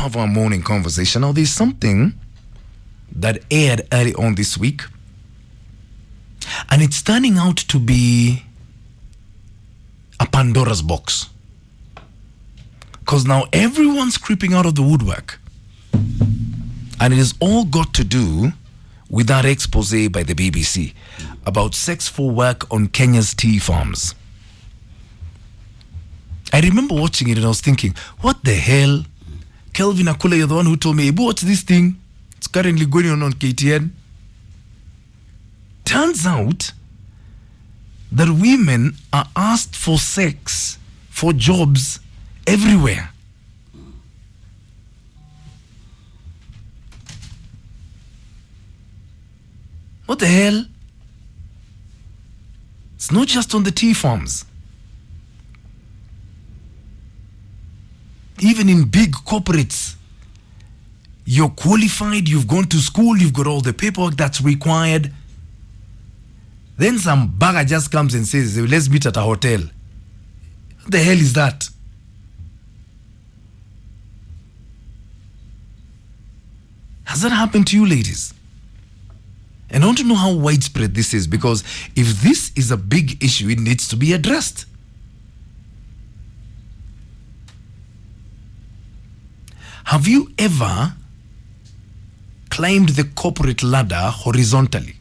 have our morning conversation. Now, there's something that aired early on this week, and it's turning out to be a Pandora's box. Because now everyone's creeping out of the woodwork. And it has all got to do with that expose by the BBC about sex for work on Kenya's tea farms. I remember watching it and I was thinking, what the hell? Kelvin Akula, you're the one who told me, what's this thing? It's currently going on KTN. Turns out that women are asked for sex, for jobs, everywhere. What the hell? It's not just on the tea farms. Even in big corporates, you're qualified, you've gone to school, you've got all the paperwork that's required. Then some bagger just comes and says, let's meet at a hotel. What the hell is that? Has that happened to you, ladies? And I want to know how widespread this is, because if this is a big issue, it needs to be addressed. Have you ever climbed the corporate ladder horizontally?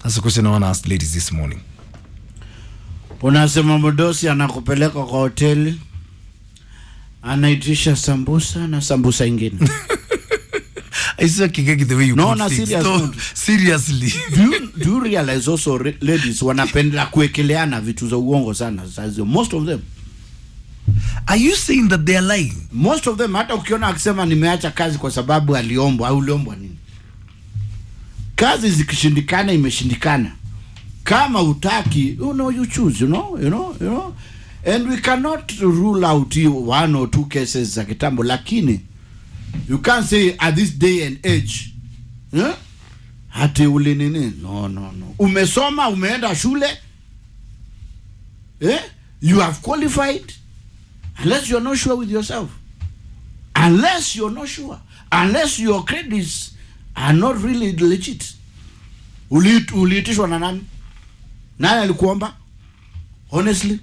That's the question I want to ask ladies this morning. Unasema mdosi anakupeleka kwa hoteli, anaitisha sambusa na sambusa ingine. I see the way you no, put things. No, seriously. Do you realize also ladies wanapenda kuekeleana vitu za uongo sana? Most of them. Are you saying that they are lying? Most of them, hata ukiona akisema nimeacha kazi kwa sababu aliombwa au uliombwa nini. Kazi zikishindikana imeshindikana. Kama utaki, you choose, you know. And we cannot rule out one or two cases za kitambo, lakini you can't say at this day and age, hati uli nini. No. Umesoma, umeenda shule, you have qualified, unless you're not sure with yourself. Unless you're not sure. Unless your credits are not really legit. Uliitishwa na nani? Nani alikuomba? Honestly?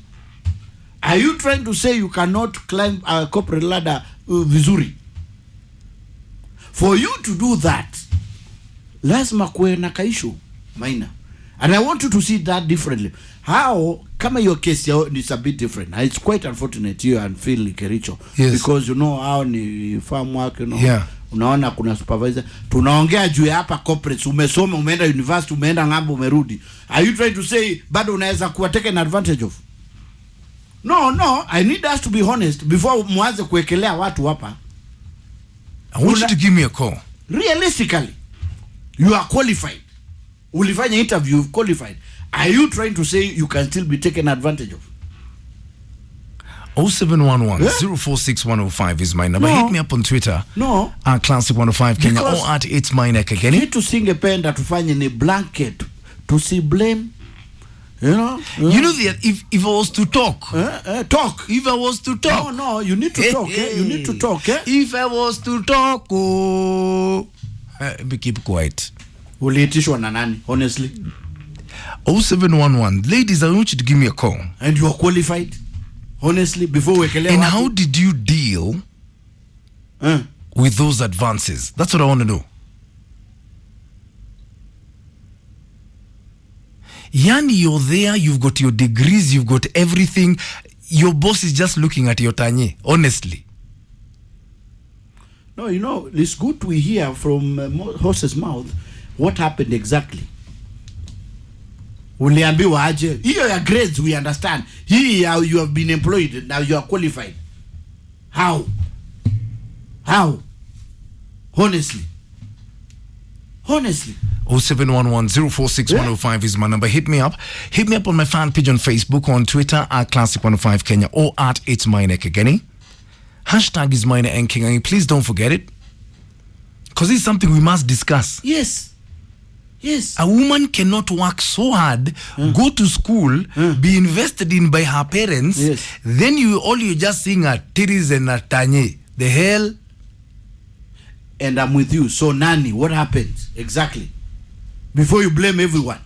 Are you trying to say you cannot climb a corporate ladder vizuri? For you to do that, lazima kuwe na kaishu minor. And I want you to see that differently. How, kama your case is a bit different. It's quite unfortunate you and feel like Kericho. Yes. Because how ni farm work, Yeah. Unaona kuna supervisor. Tunaongea juu hapa corporates. Umesoma, umeenda university, umeenda ngambo, umerudi. Are you trying to say bado unaweza kuwa taken advantage of? No. I need us to be honest before muanze kuekelea watu hapa. I want you to give me a call. Realistically, you are qualified. Ulifanya interview, you've qualified. Are you trying to say you can still be taken advantage of? 0711 046105 is my number. No. Hit me up on Twitter. No. At Classic 105 Kenya Because or at It's My Neck again. Kitu singependa tufanye ni blanket. To see blame. You know that if I was to talk. Talk. If I was to talk. No, you need to talk. You need to talk. If I was to talk, keep quiet. Uliitishwa na nani, honestly? 0711. Ladies, I want you to give me a call. And you are qualified, honestly, before we can. And how did you deal with those advances? That's what I want to know. Yani, you're there, you've got your degrees, you've got everything. Your boss is just looking at your tanye, honestly. No, it's good to hear from horse's mouth what happened exactly. Uliambiwa aje? Hiyo ya grades we understand. Here you have been employed, now you are qualified. How? Honestly. 0711 046105 is my number. Hit me up on my fan page on Facebook, on Twitter at Classic 105 Kenya or at It's My Neck again. Hashtag is Mine and King. Please don't forget it, because it's something we must discuss. Yes. Yes. A woman cannot work so hard, go to school, be invested in by her parents. Yes. Then you're just seeing her titties and her tanye. The hell? And I'm with you. So Nani, what happened exactly? Before you blame everyone.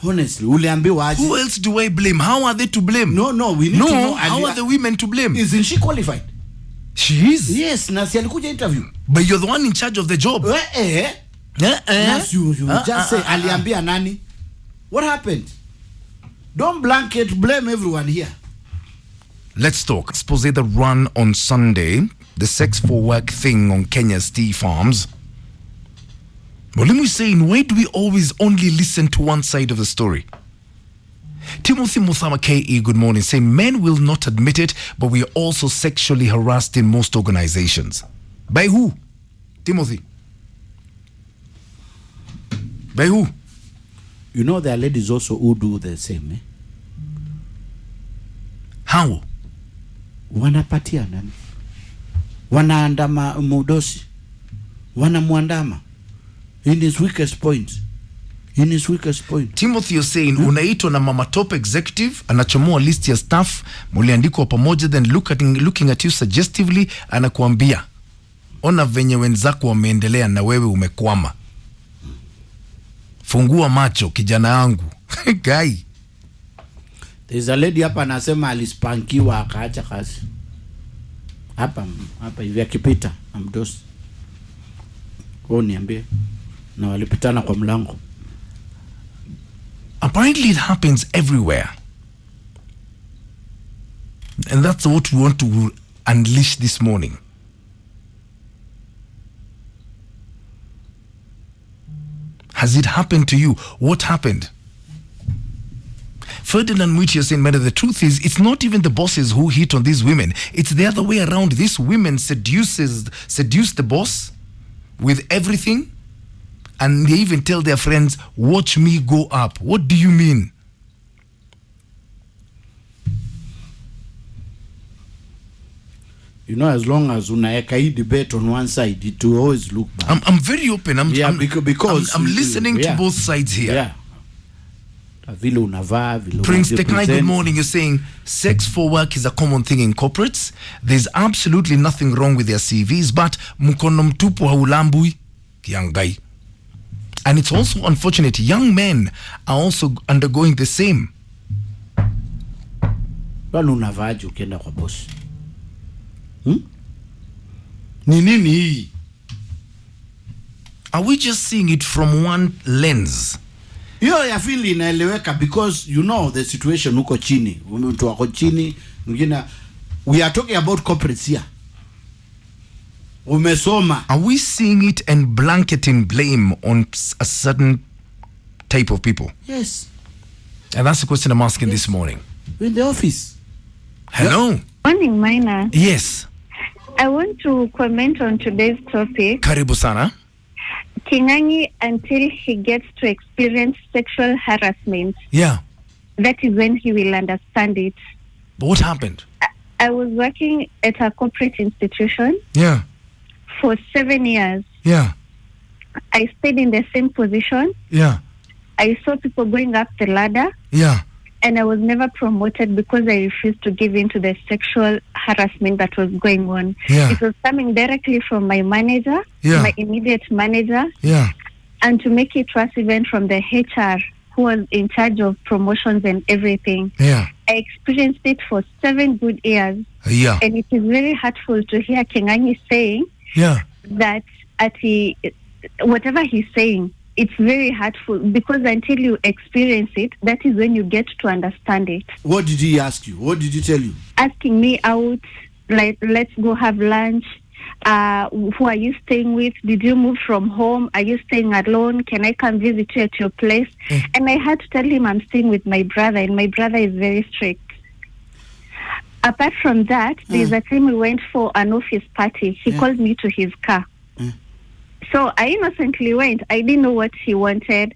Honestly, uliambiwa aje? Who else do I blame? How are they to blame? No, we need to know. How are the women to blame? Isn't she qualified? She is. Yes, na si alikuja interview. But you're the one in charge of the job. Yes, you just say aliambia nani? What happened? Don't blanket blame everyone here. Let's talk. Expose that run on Sunday, the sex for work thing on Kenya's tea farms. But let me say, why do we always only listen to one side of the story? Timothy Muthama KE, good morning, saying men will not admit it, but we are also sexually harassed in most organizations. By who? Timothy? By who? You know there are ladies also who do the same. Eh? How? Wanapatia nani? Wanaandama mudosi. Wanamwandama. In his weakest point. Timothy, you're saying unaitwa na mama top executive anachomoa list ya staff muliandikwa pamoja, then looking at you suggestively, anakuambia ona venye wenzako wameendelea na wewe umekwama. Fungua macho kijana yangu. Guy, there's a lady hapa anasema alispankiwa akaacha kazi. Hapa hivi akipita amdosi. Kwa niambie na walipitana kwa mlango. Apparently it happens everywhere. And that's what we want to unleash this morning. Has it happened to you? What happened? Ferdinand Mwiti is saying, man, the truth is, it's not even the bosses who hit on these women. It's the other way around. These women seduce the boss with everything. And they even tell their friends, watch me go up. What do you mean? You know, as long as unaeka hii debate on one side, it will always look bad. I'm very open. Because I'm listening to both sides here. Yeah. Prince Tekai, good morning. You're saying sex for work is a common thing in corporates. There's absolutely nothing wrong with their CVs, but mkono mtupu haulambui kiangai. And it's also unfortunate. Young men are also undergoing the same. Bwana unavaaje ukienda kwa boss? Ni nini hii? Are we just seeing it from one lens? Hiyo ya feel inaeleweka because you know the situation huko chini. Mtu wako chini, mwingine we are talking about corporates here. Umesoma. Are we seeing it and blanketing blame on a certain type of people? Yes. And that's the question I'm asking this morning. In the office. Hello. Morning, Maina. Yes. I want to comment on today's topic. Karibu sana. Kingangi, until he gets to experience sexual harassment, Yeah. that is when he will understand it. But what happened? I was working at a corporate institution Yeah. for 7 years. Yeah. I stayed in the same position. Yeah. I saw people going up the ladder. Yeah. And I was never promoted because I refused to give in to the sexual harassment that was going on. Yeah. It was coming directly from my manager, Yeah. my immediate manager, Yeah. and to make it worse, even from the HR who was in charge of promotions and everything. Yeah. I experienced it for 7 good years. Yeah. And it is very hurtful to hear Kingangi saying Yeah. that whatever he's saying, it's very hurtful because until you experience it, that is when you get to understand it. What did he ask you? What did he tell you? Asking me out, like, let's go have lunch. Who are you staying with? Did you move from home? Are you staying alone? Can I come visit you at your place? And I had to tell him I'm staying with my brother, and my brother is very strict. Apart from that, there's a time we went for an office party. He called me to his car. So I innocently went. I didn't know what he wanted.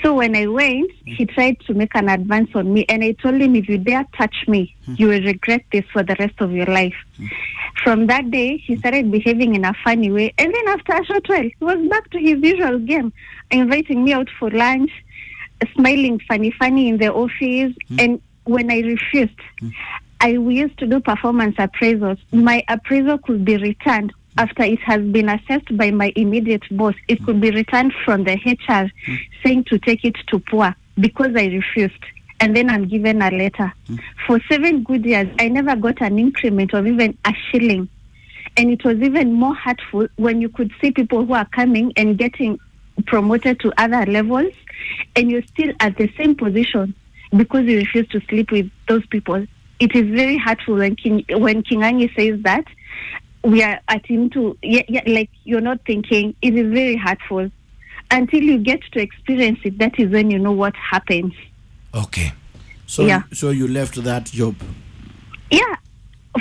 So when I went, he tried to make an advance on me. And I told him, if you dare touch me, you will regret this for the rest of your life. From that day, he started behaving in a funny way. And then after a short while, he was back to his usual game, inviting me out for lunch, smiling funny in the office. And when I refused, we used to do performance appraisals. My appraisal could be returned after it has been assessed by my immediate boss. It could be returned from the HR saying to take it to POA because I refused. And then I'm given a letter. For 7 good years, I never got an increment of even a shilling. And it was even more hurtful when you could see people who are coming and getting promoted to other levels, and you're still at the same position because you refuse to sleep with those people. It is very hurtful when Kingangi says that we are at him to, like you're not thinking. It is very hurtful. Until you get to experience it, that is when you know what happens. Okay. So you left that job? Yeah.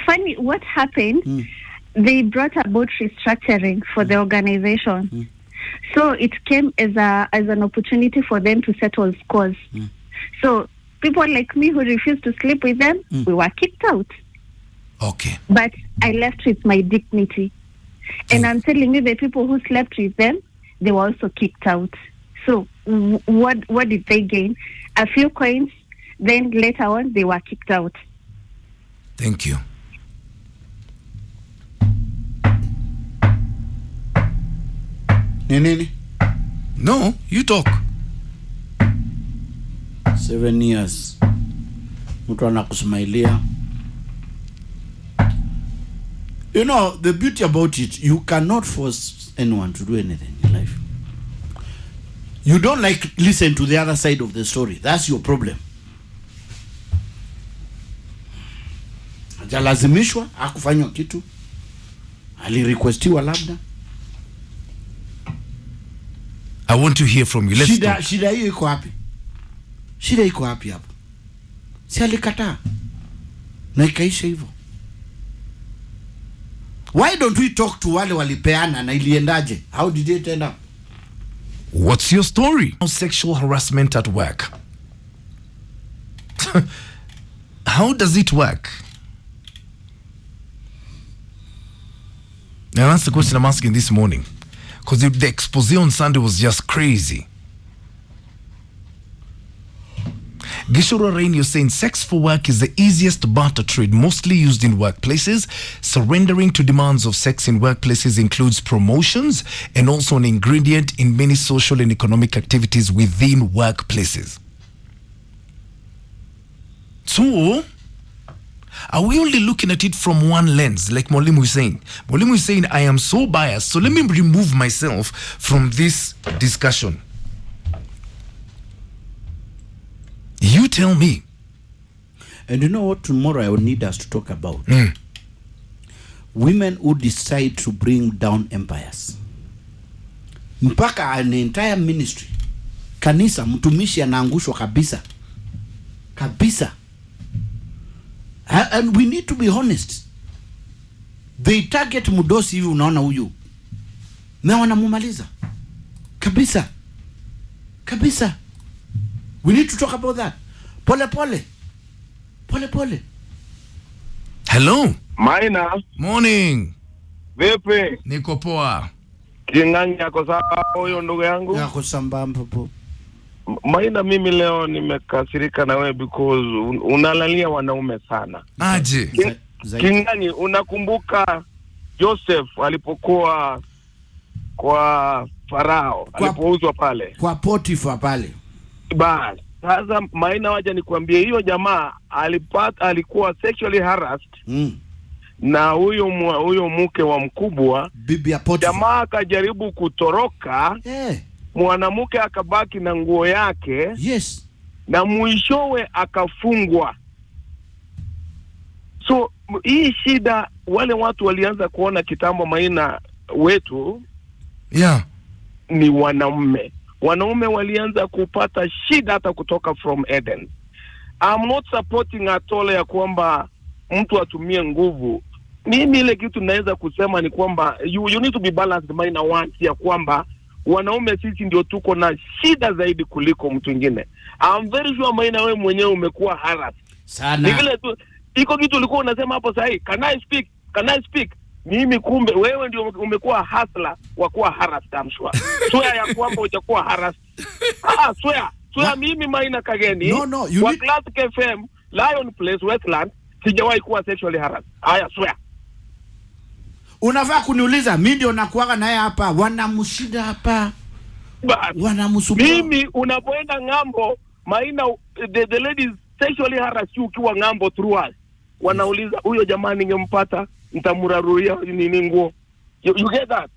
Funny, what happened, they brought about restructuring for the organization. So it came as an opportunity for them to settle scores. So people like me who refused to sleep with them, we were kicked out. Okay. But I left with my dignity. And I'm telling you, the people who slept with them, they were also kicked out. So what did they gain? A few coins, then later on, they were kicked out. Thank you. Nini? No, you talk. 7 years. Mtu anakusmailia. You know, the beauty about it, you cannot force anyone to do anything in life. You don't listen to the other side of the story. That's your problem. Hajalazimishwa, hakufanywa kitu. Alirequestiwa labda. I want to hear from you. Let's talk. Shida hiyo iko wapi? Shida iko wapi hapo? Si alikataa. Na ikaisha hivyo. Why don't we talk to wale walipeana na iliendaje? How did it end up? What's your story? Sexual harassment at work. How does it work? Now that's the question I'm asking this morning. Because the expose on Sunday was just crazy. Gishoro Rain, you're saying sex for work is the easiest barter trade, mostly used in workplaces. Surrendering to demands of sex in workplaces includes promotions and also an ingredient in many social and economic activities within workplaces. So, are we only looking at it from one lens, like Mwalimu is saying? Mwalimu is saying, I am so biased, so let me remove myself from this discussion. You tell me. And you know what tomorrow I will need us to talk about? Women who decide to bring down empires. Mpaka an entire ministry. Kanisa, mtumishi anaangushwa kabisa. Kabisa. And we need to be honest. They target Mudosi hivi unaona huyu. Na wanamumaliza. Kabisa. Kabisa. We need to talk about that. Pole pole. Pole pole. Hello. Maina. Morning. Vipi? Niko poa. Kingangi yako sawa huyo ndugu yangu? Yako sambamba po. Maina, mimi leo nimekasirika na wewe because unalalia wanaume sana. Aje. Kingangi, unakumbuka Joseph alipokuwa kwa Farao, alipouzwa pale? Kwa Potifa pale. Bas. Sasa Maina, waja nikwambie hiyo jamaa alikuwa sexually harassed. Na huyo mke wa mkubwa, bibi ya Potifa. Jamaa akajaribu kutoroka. Mwanamke akabaki na nguo yake. Yes. Na mwishowe akafungwa. So hii shida wale watu walianza kuona kitambo Maina wetu. Yeah. Ni wanaume. Wanaume walianza kupata shida hata kutoka from Eden. I'm not supporting at all ya kwamba mtu atumie nguvu. Mimi ile kitu naweza kusema ni kwamba you need to be balanced Maina once, ya kwamba wanaume sisi ndio tuko na shida zaidi kuliko mtu mwingine. I'm very sure Maina wewe mwenyewe umekuwa harassed sana. Ni vile tu iko kitu ulikuwa unasema hapo sahi. Can I speak? Can I speak? Mimi kumbe wewe ndio umekuwa hustler wa kuwa harassed, I'm sure. Swear ya kwamba hujakuwa harassed. Swear mimi Maina Kageni. No, kwa Classic FM, Lion Place, Westland, sijawahi kuwa sexually harassed. Haya, swear. Unafaa kuniuliza, mimi ndio nakuaga naye hapa, wanamshida hapa. Wanamsumbua. Mimi unapoenda ngambo, Maina, the ladies sexually harass you ukiwa ngambo through us. Wanauliza, huyo jamaa ningempata, nitamuraruria nini nguo. You get that?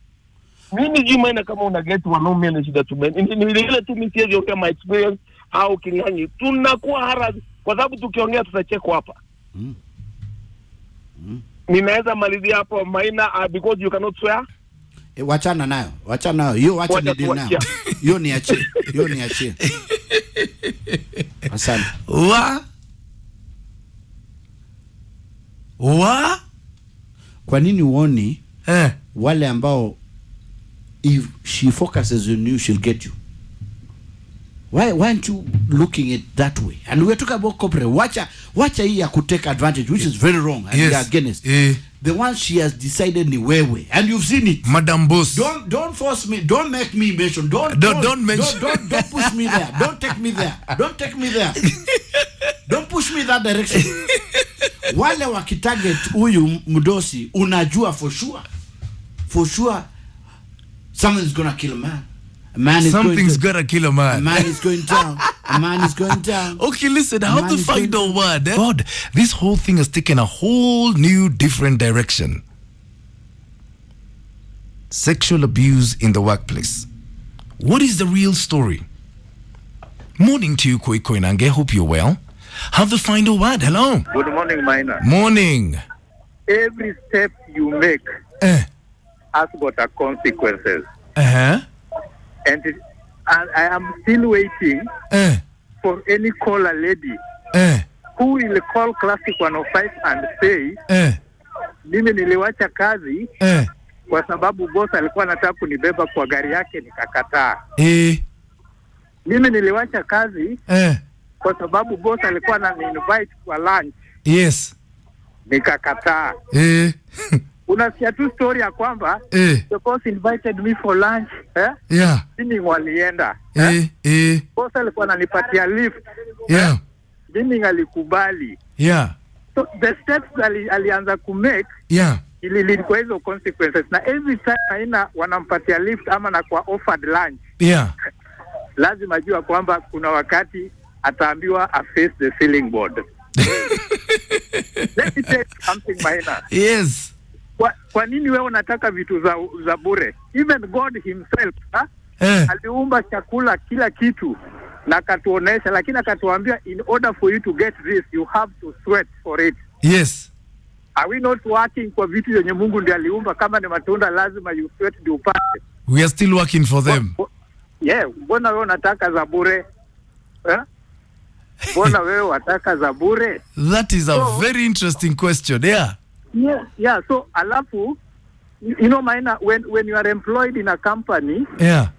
Mimi Maina kama una get wanaume ni shida tu. Ni ile tu mimi siwezi ongea my experience au kinganyi. Tunakuwa harass kwa sababu tukiongea tutachekwa hapa. Ninaweza malizia hapo Maina, because you cannot swear. Wachana nayo. Hiyo wacha ni deal nayo. Hiyo niachie. Asante. Kwa nini uoni wale ambao if she focuses on you she'll get you? Why aren't you looking at that way? And we're talking about corporate. Watch hii ya kutake advantage, which is very wrong, and we are against. The one she has decided ni wewe, and you've seen it. Madam Boss. Don't force me. Don't make me mention. Don't mention. Don't push me there. Don't take me there. Don't push me that direction. Wale wakitarget huyu mdosi, unajua for sure something's gonna kill a man. Something's gonna kill a man. A man is going down. Okay, listen, how to find a word? God, this whole thing has taken a whole new, different direction. Sexual abuse in the workplace. What is the real story? Morning to you, Koi Nange. Hope you're well. How to find a word? Hello. Good morning, Maina. Morning. Every step you make has got a consequences. And I am still waiting for any caller lady who will call Classic 105 and say, mimi niliwacha kazi kwa sababu boss alikuwa anataka kunibeba kwa gari yake nikakataa. Mimi niliwacha kazi kwa sababu boss alikuwa anani-invite kwa lunch. Yes. Nikakataa. Unasikia tu story ya kwamba the boss invited me for lunch, Yeah. mimi walienda. Boss alikuwa ananipatia lift. Yeah. Mimi ngalikubali. Yeah. So the steps alianza ku make ililikuwa hizo consequences, na every time aina wanampatia lift ama na kwa offered lunch. Yeah. Lazima jua kwamba kuna wakati ataambiwa a face the ceiling board. Let me tell you something, Maina. Yes. Kwa nini wewe unataka vitu za bure? Even God himself aliumba chakula kila kitu na akatuonesha, lakini akatuambia in order for you to get this you have to sweat for it. Yes. Are we not working kwa vitu yenye Mungu ndiye aliumba? Kama ni matunda lazima you sweat ndio upate. We are still working for them. Mbona wewe unataka za bure? Mbona wewe unataka za bure? That is a very interesting question. Yeah. So alafu, you know, Maina, when you are employed in a company,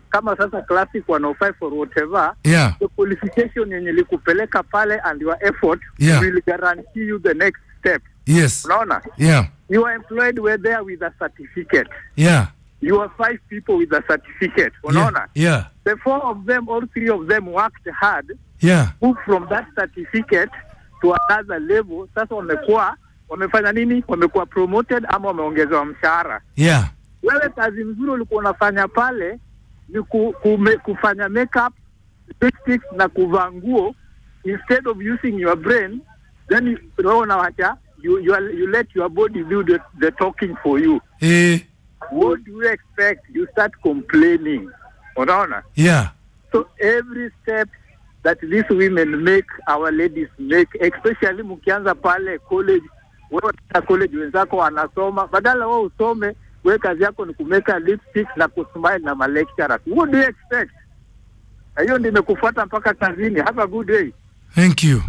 kama sasa Classic 105 or whatever, the qualification yenye likupeleka pale and your effort will guarantee you the next step. Yes. Unaona? You are employed, we're there with a certificate. You are 5 people with a certificate. Unaona? The 4 of them, all 3 of them worked hard. Move from that certificate to another level. Sasa wamefanya nini? Wamekuwa promoted ama wameongezewa mshahara. Wewe kazi mzuri ulikuwa unafanya pale ni kufanya makeup, lipstick na kuvaa nguo, instead of using your brain, then wewe unawacha you let your body do the talking for you. What do you expect? You start complaining. Unaona? So every step that these women make, our ladies make, especially mkianza pale college, wewe na college wenzako wanasoma, badala wewe usome, wewe kazi yako ni kumeka lipstick na kusmile na lecturers. What do you expect? Hiyo ndio imekufuata mpaka kazini. Have a good day. Thank you.